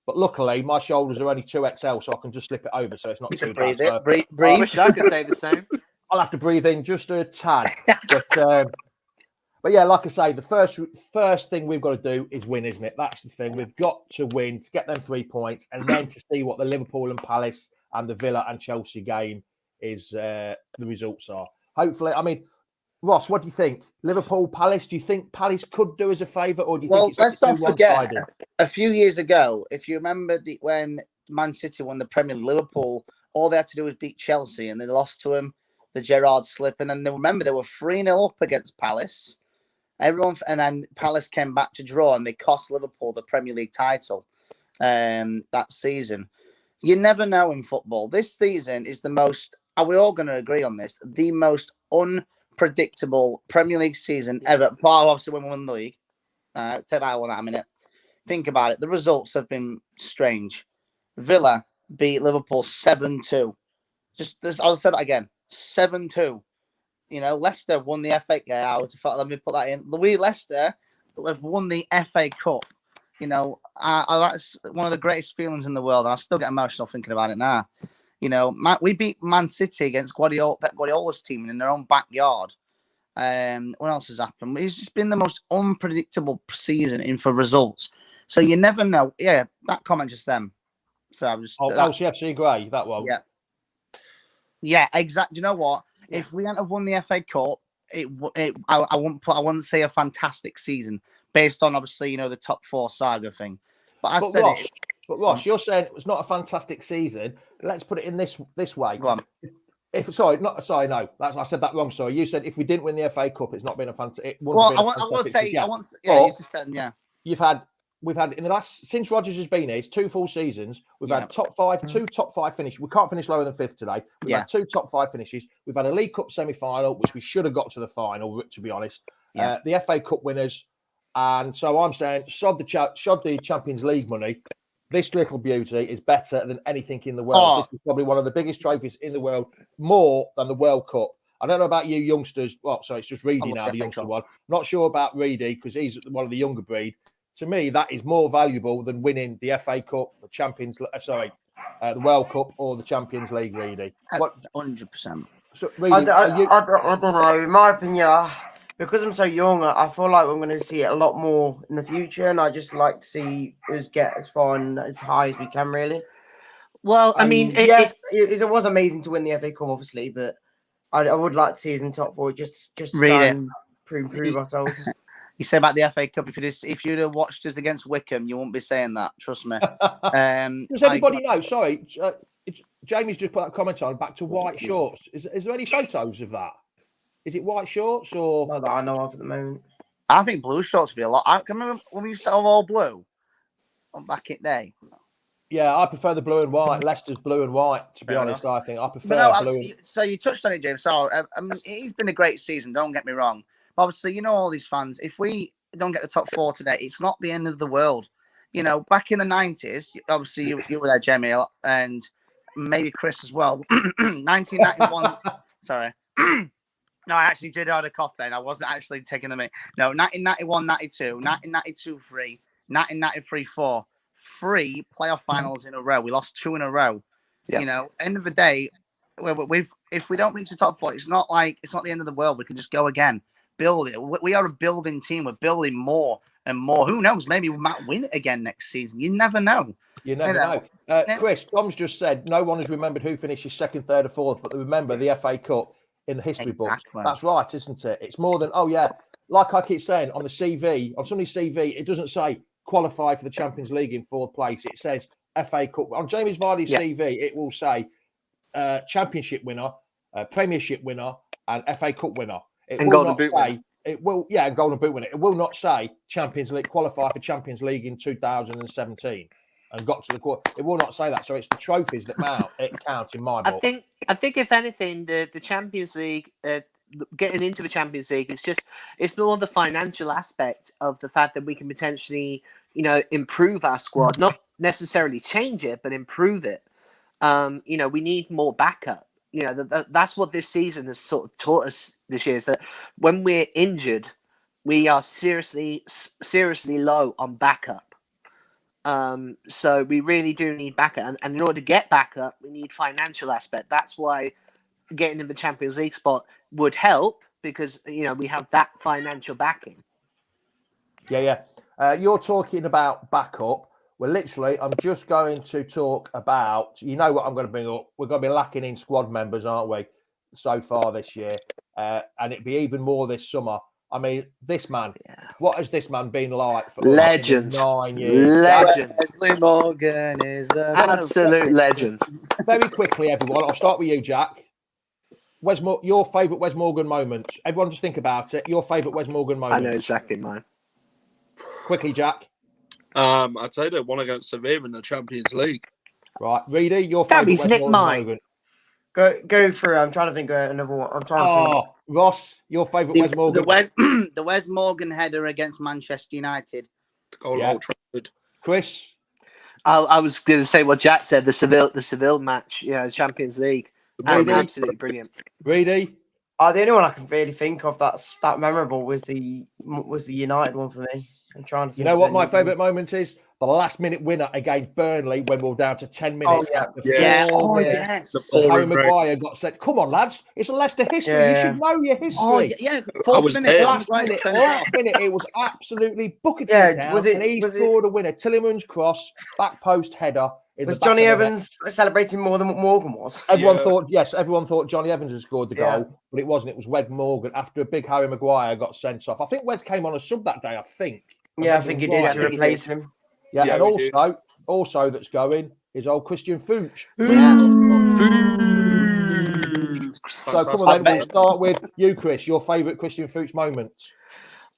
S2: But luckily, my shoulders are only 2XL, so I can just slip it over, so it's not too bad.
S4: Breathe.
S7: I wish I could say the same.
S2: I'll have to breathe in just a tad. But yeah, like I say, the first thing we've got to do is win, isn't it? That's the thing. We've got to win to get them 3 points, and then to see what the Liverpool and Palace and the Villa and Chelsea game is the results are. Hopefully, I mean, Ross, what do you think? Liverpool, Palace, do you think Palace could do us a favour, or do you think it's
S4: let's not forget,
S2: one-sided?
S4: a few years ago, if you remember when Man City won the Premier League, Liverpool, all they had to do was beat Chelsea, and they lost to them, the Gerrard slip, and then they were 3-0 up against Palace. And then Palace came back to draw, and they cost Liverpool the Premier League title that season. You never know in football. This season is the most, are we all going to agree on this, the most unpredictable Premier League season ever. Well, obviously when we won the league. Take that one out a minute. Think about it. The results have been strange. Villa beat Liverpool 7-2. I'll say that again. 7-2. You know, Leicester won the FA Cup. Let me put that in. Leicester have won the FA Cup. You know, that's one of the greatest feelings in the world, and I still get emotional thinking about it now. You know, we beat Man City against Pep Guardiola's team in their own backyard. What else has happened? It's just been the most unpredictable season for results. So you never know. Yeah, that comment just then. So I was
S2: LCFC Gray, that one.
S4: Yeah, exactly. You know what? Yeah. If we hadn't have won the FA Cup, I wouldn't say a fantastic season. Based on, obviously, you know, the top 4 saga thing. But
S2: Ross, you're saying it was not a fantastic season. Let's put it in this way.
S4: Go on.
S2: I said that wrong. Sorry, you said if we didn't win the FA Cup, it's not been a fantastic. We've had in the last since Rodgers has been here, it's 2 full seasons. We've had two top 5 finishes. We can't finish lower than 5th today. We've had 2 top 5 finishes. We've had a League Cup semi-final, which we should have got to the final, to be honest. The FA Cup winners. And so I'm saying, shod the Champions League money. This little beauty is better than anything in the world. This is probably one of the biggest trophies in the world, more than the World Cup. I don't know about you youngsters. Well, sorry, it's just Reedy now, the youngster one. Not sure about Reedy because he's one of the younger breed. To me, that is more valuable than winning the FA Cup, the World Cup, or the Champions League. Reedy,
S4: 100%.
S2: So, Reedy,
S6: I don't know. In my opinion, because I'm so young, I feel like we're going to see it a lot more in the future, and I just like to see us get as far and as high as we can, really.
S7: Well, I mean,
S6: it was amazing to win the FA Cup, obviously, but I would like to see us in top 4, just to try and prove ourselves.
S4: You say about the FA Cup, if you'd have watched us against Wickham, you wouldn't be saying that. Trust me.
S2: Does anybody know? Sorry, Jamie's just put a comment on back to white shorts. Is there any photos of that? Is it white shorts or?
S6: Not that I know of at the moment.
S4: I think blue shorts would be a lot. I can remember when we used to have all blue on back in day.
S2: Yeah, I prefer the blue and white. Leicester's blue and white, to be honest. I think I prefer blue.
S4: So you touched on it, James. So he's been a great season. Don't get me wrong. obviously, you know, all these fans, if we don't get the top 4 today, it's not the end of the world. You know, back in the 90s, obviously you were there, Jamie, and maybe Chris as well. 1991. Sorry. No, I actually did have a cough then. I wasn't actually taking the mic. No, 1991, 92, 1992, 3, 1993, 4. 3 playoff finals in a row. We lost 2 in a row.
S7: Yeah.
S4: You know, end of the day, if we don't reach the top 4, it's not the end of the world. We can just go again. Build it. We are a building team. We're building more and more. Who knows? Maybe we might win it again next season. You never know.
S2: You never know. Chris, Tom's just said no one has remembered who finishes 2nd, 3rd, or 4th, but they remember the FA Cup in the history books. That's right, isn't it? It's more than, like I keep saying, on the CV, on somebody's CV, it doesn't say qualify for the Champions League in 4th place. It says FA Cup. On James Vardy's CV, it will say Championship winner, Premiership winner, and FA Cup winner. It
S7: and
S2: will
S7: Golden
S2: not
S7: Boot
S2: say,
S7: winner.
S2: it will, and Golden Boot winner. It will not say Champions League, qualify for Champions League in 2017 and got to the quarter. It will not say that. So it's the trophies that count in my book.
S7: I think if anything, the Champions League, getting into the Champions League, it's more the financial aspect of the fact that we can potentially, you know, improve our squad, not necessarily change it, but improve it. You know, we need more backup. You know, that's what this season has sort of taught us this year. Is that when we're injured, we are seriously low on backup. So we really do need backup, and in order to get backup, we need financial aspect. That's why getting in the Champions League spot would help, because you know we have that financial backing.
S2: Yeah. You're talking about backup. Well, literally, I'm just going to talk about, you know what I'm going to bring up. We're going to be lacking in squad members, aren't we, so far this year? And it'd be even more this summer. I mean, this man, what has this man been like for
S7: Legend.
S2: 9 years?
S7: Legend.
S4: Wesley Morgan is
S7: Absolute legend.
S2: Very quickly, everyone, I'll start with you, Jack. Your favourite Wes Morgan moment. Everyone just think about it. Your favourite Wes Morgan moment.
S7: I know exactly mine.
S2: Quickly, Jack.
S5: I'd say the one against Sevilla in the Champions League.
S2: Right, Reedy, your
S7: Damn,
S2: favourite
S7: he's
S2: Wes
S7: nicked
S2: Morgan
S7: mine.
S2: moment.
S6: Go through. I'm trying to think of another one. I'm trying to think.
S2: Ross, your favourite Wes Morgan.
S4: The Wes Morgan header against Manchester United.
S5: Goal Old Trafford.
S2: Chris.
S7: I was going to say what Jack said. The Seville match, Champions League, absolutely brilliant.
S2: Reedy.
S6: The only one I can really think of that's that memorable was the United one for me. I'm trying to think.
S2: You know what my favourite moment is? The last minute winner against Burnley when we were down to 10 minutes.
S4: Yes.
S2: Harry Maguire got said, come on, lads. It's a Leicester history. You should know your history.
S4: Oh, yeah. Last
S2: minute, it was absolutely bucketed down. And he scored a winner. Tillerman's cross, back post header.
S6: Was Johnny Evans celebrating more than what Morgan was?
S2: Everyone thought Johnny Evans had scored the goal, but it wasn't. It was Wes Morgan after a big Harry Maguire got sent off. I think Wes came on a sub that day, I think.
S6: I think he did to replace him.
S2: Yeah, and also that's going is old Christian Fuchs. So come on then, we'll start with you, Chris. Your favourite Christian Fuchs moments?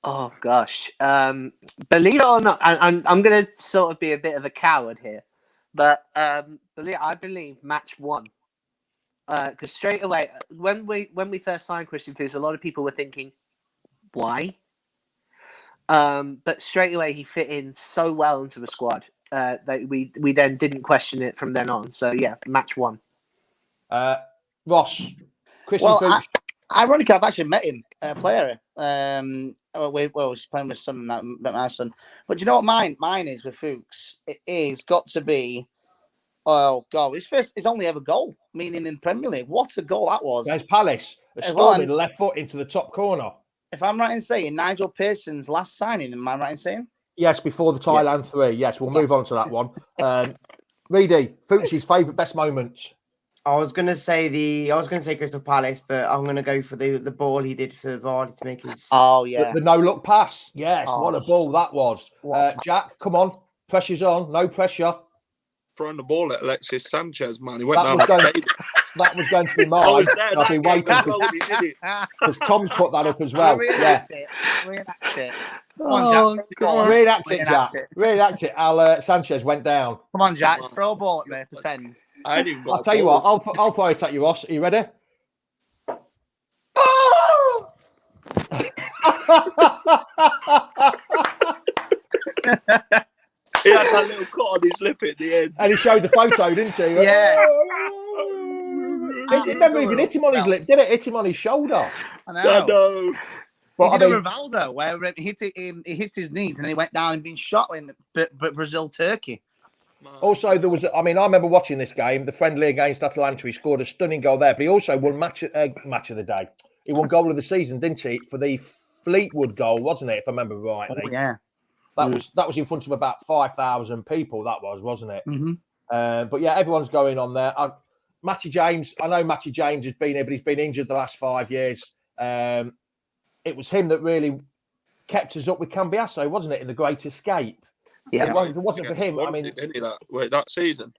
S7: Oh gosh, believe it or not, I'm going to sort of be a bit of a coward here, but I believe match 1. Because straight away, when we first signed Christian Fuchs, a lot of people were thinking, why? But straight away he fit in so well into the squad that we then didn't question it from then on. So yeah, match 1.
S2: Ross, Christian Fuchs.
S4: Ironically, I've actually met him, player. We was playing with my son. But do you know what mine is with Fuchs? It is got to be, oh God, his only ever goal, meaning in Premier League. What a goal that was!
S2: There's Palace, a storming left foot into the top corner. If
S4: I'm right in saying Nigel Pearson's last signing, am I right in saying?
S2: Yes, before the Thailand 3. Yes, we'll move on to that one. Reedy, Fuchs' favourite best moment.
S6: I was gonna say Crystal Palace, but I'm gonna go for the ball he did for Vardy to make his.
S4: Oh yeah,
S2: the no look pass. Yes, what a ball that was. Jack, come on, pressure's on, no pressure.
S5: Throwing the ball at Alexis Sanchez, man. He went
S2: that was going to be mine.
S5: I was there.
S2: I've been waiting because Tom's put that up as well.
S4: Reenact it. Come on, Jack.
S2: Reenact it, Jack. Reenact it. Sanchez went down.
S4: Come on, Jack. Throw a ball at me. Pretend.
S2: I'll tell you what. I'll throw it at you, Ross. Are you ready?
S5: He had that little cut on his lip at the end.
S2: And he showed the photo, didn't he?
S6: Yeah.
S2: It never even hit him on his lip, did it? Hit him on his shoulder.
S4: I know.
S5: know.
S2: But
S4: He did
S2: I mean,
S4: a Rivaldo where he hit his knees and he went down and been shot in Brazil-Turkey.
S2: also, there was, I remember watching this game, the friendly against Atalanta. He scored a stunning goal there, but he also won match of the day. He won goal of the season, didn't he? For the Fleetwood goal, wasn't it? If I remember rightly.
S4: Oh, yeah.
S2: That was in front of about 5,000 people. That was, wasn't it?
S4: Mm-hmm.
S2: But yeah, everyone's going on there. Matty James, I know Matty James has been here, but he's been injured the last 5 years. It was him that really kept us up with Cambiasso, wasn't it? In the Great Escape.
S7: Yeah.
S2: If it wasn't for him, I mean,
S5: didn't he, that season?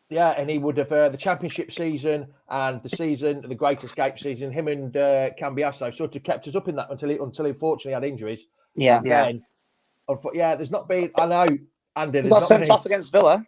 S2: yeah, and he would have the championship season and the Great Escape season. Him and Cambiasso sort of kept us up in that until he unfortunately had injuries.
S4: Yeah.
S2: Then, there's not been. I know, Andy.
S4: He got sent off against Villa.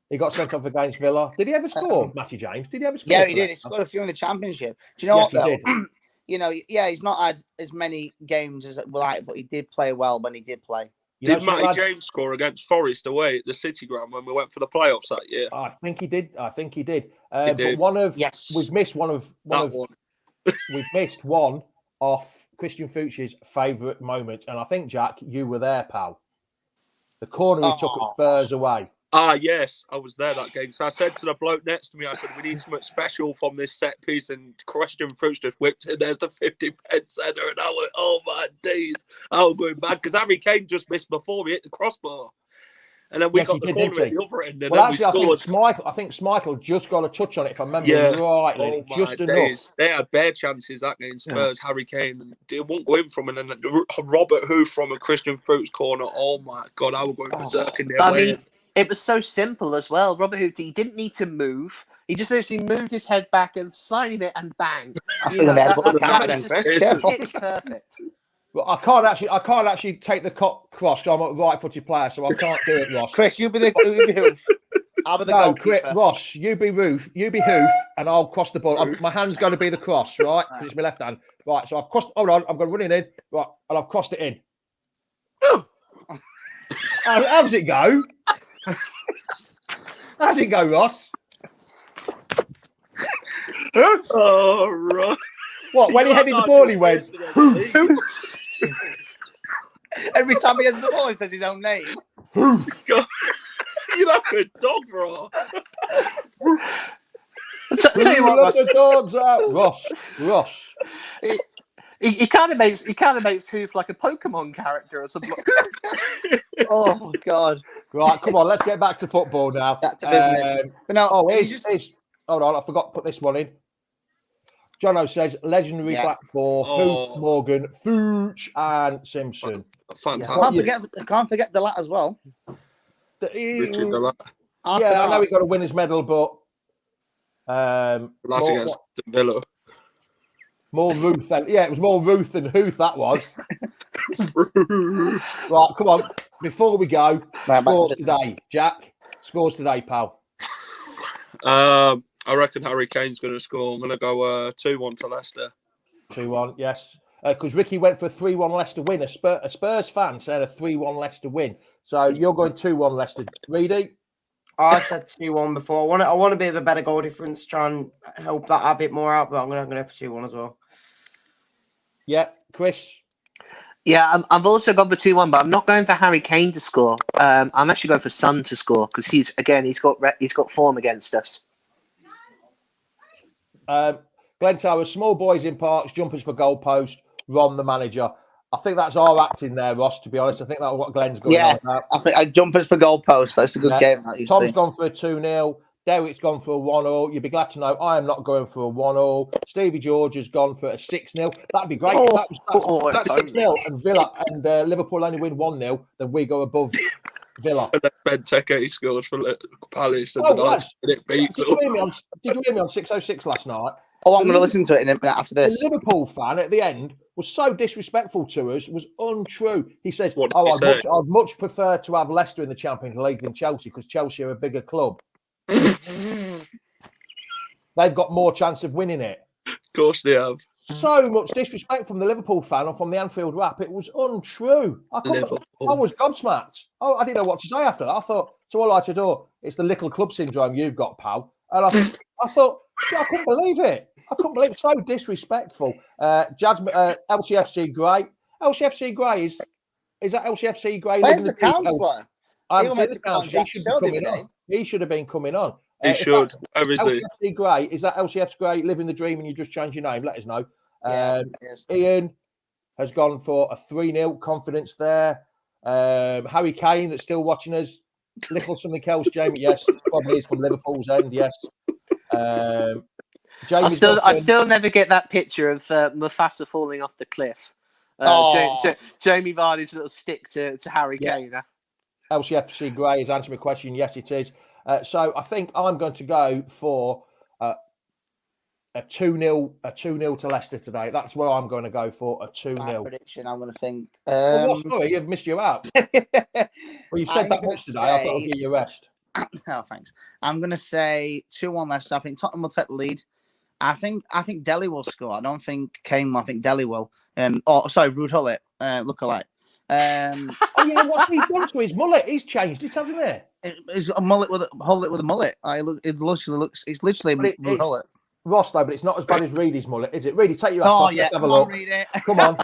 S2: He got sent off against Villa. Did he ever score, Matty James? Did he ever score?
S4: Yeah, he did. He scored a few in the championship. Do you know
S2: Yes,
S4: what, though?
S2: he did.
S4: You know, yeah, he's not had as many games as we like, but he did play well when he did play.
S5: Did Matty James score against Forest away at the City ground when we went for the playoffs that year?
S2: I think he did.
S5: He did.
S2: But
S4: Yes.
S2: we've missed one. We've missed one off Christian Fuchs's favourite moment, and I think, Jack, you were there, pal. The corner he took at Spurs away.
S5: Ah, yes, I was there that game. So I said to the bloke next to me, I said, we need something special from this set piece. And Christian Fuchs just whipped in. There's the 50-pence header. And I went, oh, my days. I was going mad because Harry Kane just missed before he hit the crossbar. And then we got the corner at the other end. And then we scored.
S2: I think Schmeichel just got a touch on it, if I remember rightly.
S5: Oh,
S2: just
S5: enough.
S2: Days.
S5: They had bare chances that game. Spurs, Harry Kane. And they won't go in from it. And then Robert Hoof from a Christian Fuchs corner. Oh, my God. I was going berserk in there.
S7: It was so simple as well. Robert Hoof, he didn't need to move. He just actually moved his head back and slightly it and bang. It's perfect.
S2: Well, I can't actually take the cross. I'm a right-footed player, so I can't do it, Ross.
S4: Chris, you be Hoof. I'll be the goalkeeper.
S2: Chris, Ross, you be Hoof, and I'll cross the ball. My hand's going to be the cross, right? Because it's my left hand. Right, so I've crossed. Hold on, I'm going to run it in. Right, and I've crossed it in. How does it go? How's it go, Ross?
S5: Oh, right.
S2: What, when he headed the ball, he went,
S4: Every time he has the ball, he says his own name.
S5: God. You're like a dog, bro.
S7: Tell you what, Ross.
S2: The dogs out. Ross.
S7: He kind of makes Hoof like a Pokemon character or something.
S4: Oh God!
S2: Right, come on, let's get back to football now.
S4: Back to business. But no,
S2: hold on, I forgot to put this one in. Jono says legendary Blackball, Hoof, Morgan, Fuchs, and Simpson.
S5: Fantastic.
S4: I can't forget the lat as well.
S5: Richard Delat.
S2: I know he got a winner's medal, but
S5: That's against Villa.
S2: More Ruth than it was more Ruth than Hoof, that was. Right, come on. Before we go, scores today, Jack. Scores today, pal.
S5: I reckon Harry Kane's going to score. I'm going to go 2-1 to Leicester.
S2: 2-1, yes. Because Ricky went for a 3-1 Leicester win. A Spurs fan said a 3-1 Leicester win. So you're going 2-1 Leicester. Reedy?
S6: I said 2-1 before. I want a bit of a better goal difference, try and help that a bit more out, but I'm going to go for 2-1 as well.
S2: Yeah, Chris?
S7: Yeah, I've also gone for 2-1, but I'm not going for Harry Kane to score. I'm actually going for Son to score because he's got form against us.
S2: Glenn Towers, small boys in parks, jumpers for goalpost, Ron the manager. I think that's our acting there, Ross, to be honest. I think that's what Glenn's going on about.
S4: I think jumpers for goalposts. That's a good game.
S2: Tom's gone for a 2-0. Derrick's gone for a 1-0. You'd be glad to know I am not going for a 1-0. Stevie George has gone for a 6-0. That'd be great. That's 6-0 and Villa and Liverpool only win 1-0, then we go above Villa.
S5: And then Benteke scores for Palace and it beats
S2: Did you hear me on 606 last night?
S4: Oh, I'm going to listen to it in a minute after this.
S2: The Liverpool fan at the end was so disrespectful to us, was untrue. He says, I'd much prefer to have Leicester in the Champions League than Chelsea because Chelsea are a bigger club. They've got more chance of winning it.
S5: Of course they have.
S2: so much disrespect from the Liverpool fan or from the Anfield Wrap. It was untrue. I was gobsmacked. Oh, I didn't know what to say after that. I thought, to all I to do, it's the little club syndrome you've got, pal. And I thought, I couldn't believe it. I couldn't believe it. So disrespectful. LCFC great. LCFC grey is that LCFC grey?
S4: Where's the councillor?
S2: I'm saying the councillor. He should be coming on. He should have been coming on.
S5: He should.
S2: LCFC grey, is that LCF's grey? Living the dream and you just change your name? Let us know. Ian has gone for a 3-0 confidence there. Harry Kane, that's still watching us. Little something else, Jamie. Yes, probably is from Liverpool's end. Yes.
S7: I still never get that picture of Mufasa falling off the cliff. Jamie Vardy's little stick to Harry Kane.
S2: LCFC Grey has answered my question. Yes, it is. So I think I'm going to go for a 2-0 to Leicester today. That's what I'm going to go for, a 2-0.
S4: My prediction, I'm going to think.
S2: Sorry, you've missed you out. Well, you've said that much today. I thought I'd give you a rest.
S4: Oh, thanks. I'm going to say 2-1 Leicester. I think Tottenham will take the lead. I think Dele will score. I don't think Kane will. I think Dele will. Rude Hullet. Look alike.
S2: What's he done to his mullet? He's changed it, hasn't he?
S4: It's a mullet with a mullet. It literally looks. It's literally Rude Hullet.
S2: Ross, though, but it's not as bad as Reedy's mullet, is it? Reedy, take your hat off.
S4: Yeah.
S2: Let's have a look. Come on.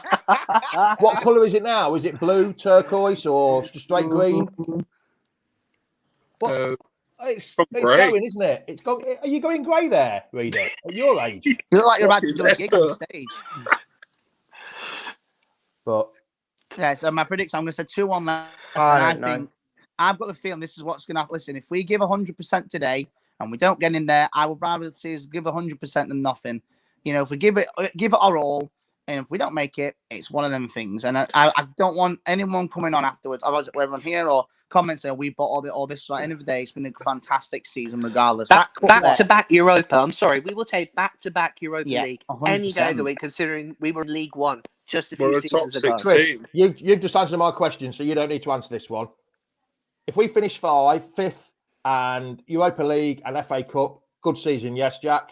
S2: What colour is it now? Is it blue, turquoise, or straight green? What? It's going, isn't it? It's going. Are you going grey there, Reedy? At your age,
S4: you look like you're about to do a gig on stage.
S2: But
S4: yeah, so my prediction, I'm going to say 2-1 Leicester. I think I've got the feeling this is what's going to happen. Listen, if we give 100% today and we don't get in there, I would rather see us give 100% than nothing. You know, if we give it our all, and if we don't make it, it's one of them things. And I don't want anyone coming on afterwards. I was everyone here or comments saying we bought all this. So at the end of the day, it's been a fantastic season regardless.
S7: Back-to-back Europa. I'm sorry, we will take back-to-back Europa League
S4: 100%.
S7: any day of the week, considering we were in League One just a few seasons ago.
S2: Chris, you've just answered my question, so you don't need to answer this one. If we finish 5th, and Europa League and FA Cup, good season, yes, Jack?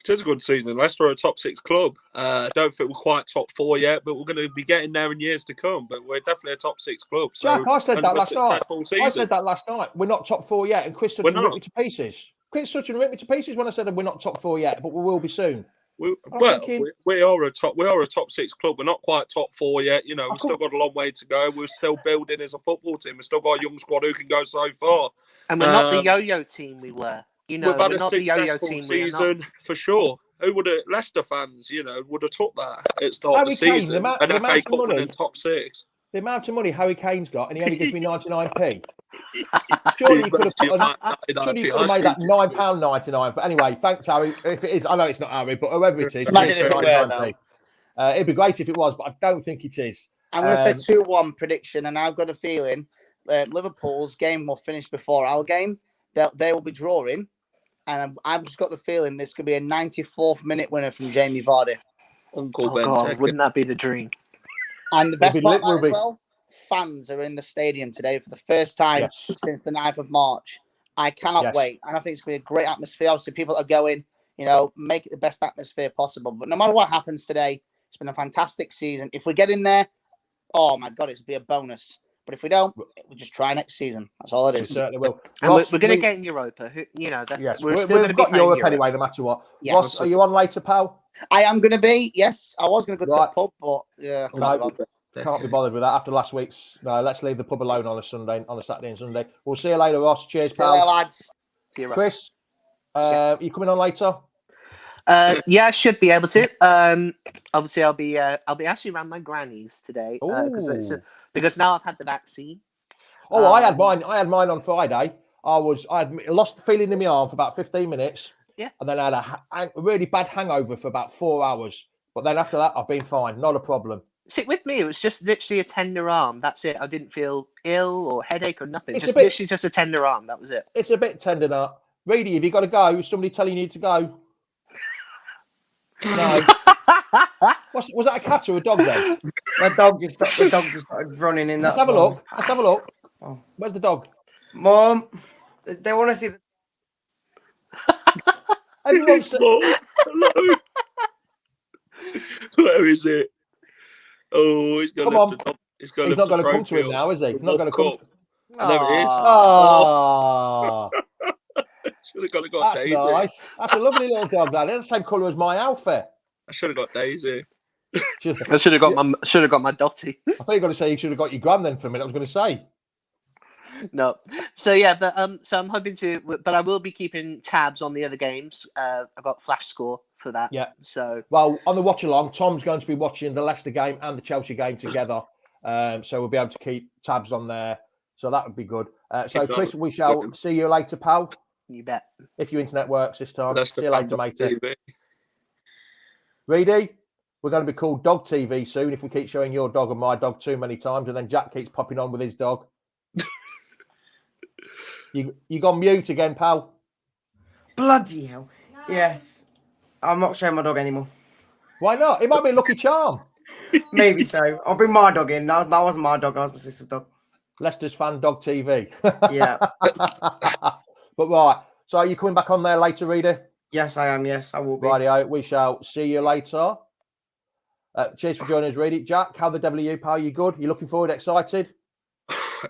S5: It is a good season. Leicester are a top 6 club. I don't think we're quite top 4 yet, but we're going to be getting there in years to come. But we're definitely a top 6 club. So
S2: Jack, I said that last night. I said that last night. We're not top 4 yet, and Chris Sutton ripped me to pieces. Chris Sutton ripped me to pieces when I said we're not top 4 yet, but we will be soon. We are a top 6 club. We're not quite top 4 yet. You know, we've still got a long way to go. We're still building as a football team. We've still got a young squad who can go so far.
S7: And we're not the yo-yo team we were. You know,
S5: we've had
S7: we're
S5: a
S7: not the yo-yo
S5: successful
S7: team
S5: season for sure. Who would have, Leicester fans, would have took that at the start of the season? An FA Cup winning top 6.
S2: The amount of money Harry Kane's got, and he only gives me 99p. Surely you could have made that £9.99. But anyway, thanks, Harry. If it is, I know it's not Harry, but whoever it is,
S4: imagine if it were, though.
S2: It'd be great if it was, but I don't think it is.
S4: I'm going to say 2-1 prediction, and I've got a feeling Liverpool's game will finish before our game. They will be drawing, and I've just got the feeling this could be a 94th minute winner from Jamie Vardy.
S5: Uncle Ben.
S7: God, wouldn't that be the dream?
S4: And the best part as well, fans are in the stadium today for the first time since the 9th of March. I cannot wait. And I think it's going to be a great atmosphere. Obviously, people are going, make it the best atmosphere possible. But no matter what happens today, it's been a fantastic season. If we get in there, oh my God, it'll be a bonus. But if we don't, we'll just try next season. That's all it is.
S2: We certainly will.
S7: And Ross, we're going to get in Europa. We're still going to
S2: got Europe anyway, no matter what. Yes. Ross, are you on later, pal?
S4: I am going to be. Yes, I was going to go to the pub, but
S2: can't be bothered with that after last week's. No, let's leave the pub alone on a Saturday and Sunday. We'll see you later, Ross. Cheers, pal.
S4: See you, lads.
S2: See you, Ross. Chris, you coming on later?
S7: I should be able to. Obviously, I'll be actually around my granny's today because now I've had the vaccine.
S2: I had mine. I had mine on Friday. I had lost the feeling in my arm for about 15 minutes.
S7: Yeah.
S2: And then I had a really bad hangover for about 4 hours. But then after that, I've been fine. Not a problem.
S7: See, with me, it was just literally a tender arm. That's it. I didn't feel ill or headache or nothing. Literally just a tender arm. That was it.
S2: It's a bit tender now. Reedy, have you got to go? Is somebody telling you to go? No. Was that a cat or a dog then?
S6: The dog just started running in.
S2: Let's have a look. Oh. Where's the dog?
S6: Mom, they want to see the...
S5: Where is it? Oh, he's going
S2: Come on.
S5: to. He's
S2: He's not going to come to him now, is he? He's not going to come.
S5: And there it is.
S2: Oh,
S5: Should have got
S2: that's
S5: Daisy.
S2: nice. That's a lovely little dog. That is the same colour as my outfit.
S5: I should have got Daisy.
S7: I should have got my Dotty.
S2: I thought you were going to say you should have got your gran then for a minute. I was going to say.
S7: No. So yeah, but so I'm hoping to, but I will be keeping tabs on the other games. I've got flash score for that.
S2: Yeah.
S7: So
S2: well, on the watch along, Tom's going to be watching the Leicester game and the Chelsea game together. So we'll be able to keep tabs on there. So that would be good. So Chris, we shall see you later, pal.
S7: You bet.
S2: If your internet works this time.
S5: Leicester
S2: See you later, mate.
S5: TV.
S2: Reedy, we're going to be called Dog TV soon if we keep showing your dog and my dog too many times, and then Jack keeps popping on with his dog. You gone mute again, pal?
S6: Bloody hell. Yes. I'm not showing my dog anymore.
S2: Why not? It might be a lucky charm.
S6: Maybe so. I'll bring my dog in. That wasn't my dog. That was my sister's dog.
S2: Leicester's Fan Dog TV.
S6: Yeah.
S2: But right. So are you coming back on there later, Reedy?
S6: Yes, I am. Yes, I will be.
S2: Rightio. We shall see you later. Cheers for joining us, Reedy. Jack, how the devil are you, pal? You good? You looking forward? Excited?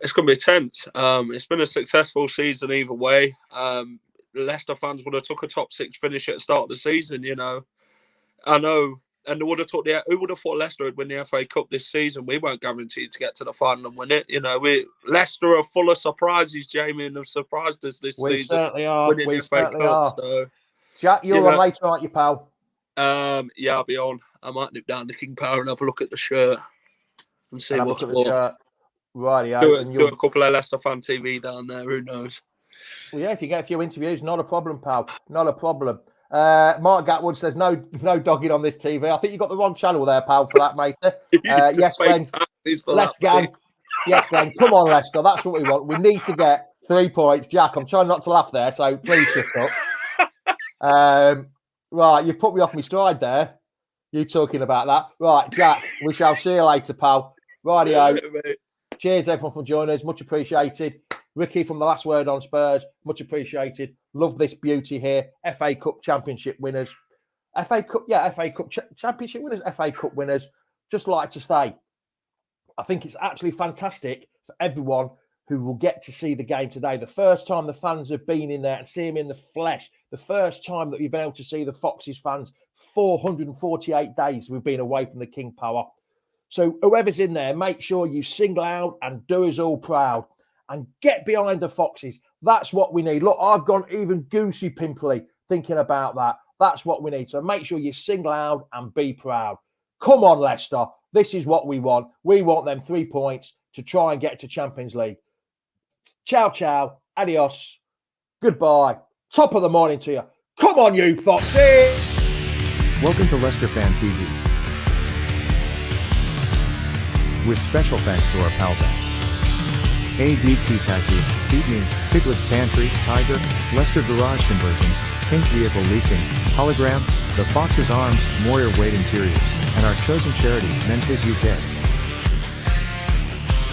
S5: It's going to be tense. It's been a successful season either way. Leicester fans would have took a top 6 finish at the start of the season, you know. I know. And who would have thought Leicester would win the FA Cup this season? We weren't guaranteed to get to the final and win it. You know, Leicester are full of surprises, Jamie, and have surprised us this season.
S2: We certainly are.
S5: Winning
S2: We
S5: the FA
S2: certainly
S5: Cup,
S2: are.
S5: so,
S2: Jack, you're on later, aren't you, pal?
S5: Yeah, I'll be on. I might nip down to King Power and have a look at the shirt and see what's what.
S2: Rightio.
S5: Do a couple of Leicester fan TV down there. Who knows?
S2: Well, yeah, if you get a few interviews, not a problem, pal. Not a problem. Mark Gatwood says no dogging on this TV. I think you got the wrong channel there, pal, for that, mate. Yes, Glenn. Let's gang. Yes, Glenn. Come on, Leicester. That's what we want. We need to get 3 points. Jack, I'm trying not to laugh there, so please shut up. Right, you've put me off my stride there. You talking about that. Right, Jack, we shall see you later, pal. Rightio. Cheers, everyone, for joining us. Much appreciated. Ricky from The Last Word on Spurs. Much appreciated. Love this beauty here. FA Cup Championship winners. FA Cup Championship winners, FA Cup winners. Just like to say, I think it's actually fantastic for everyone who will get to see the game today. The first time the fans have been in there and see him in the flesh. The first time that you've been able to see the Foxes fans. 448 days we've been away from the King Power. So whoever's in there, make sure you sing loud and do us all proud. And get behind the Foxes. That's what we need. Look, I've gone even goosey pimply thinking about that. That's what we need. So make sure you sing loud and be proud. Come on, Leicester. This is what we want. We want them 3 points to try and get to Champions League. Ciao, ciao. Adios. Goodbye. Top of the morning to you. Come on, you Foxes.
S3: Welcome to Leicester Fan TV. With special thanks to our pal bank. ADT Taxis, Feedme, Piglet's Pantry, Tiger, Leicester Garage Conversions, Pink Vehicle Leasing, Hologram, The Fox's Arms, Moyer Wade Interiors, and our chosen charity, Memphis UK.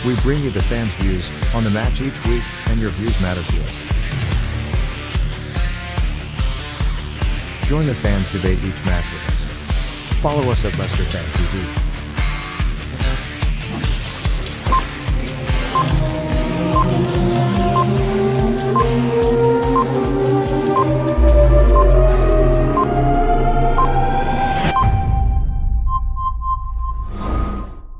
S3: We bring you the fans' views on the match each week, and your views matter to us. Join the fans' debate each match with us. Follow us at Leicester Fan TV.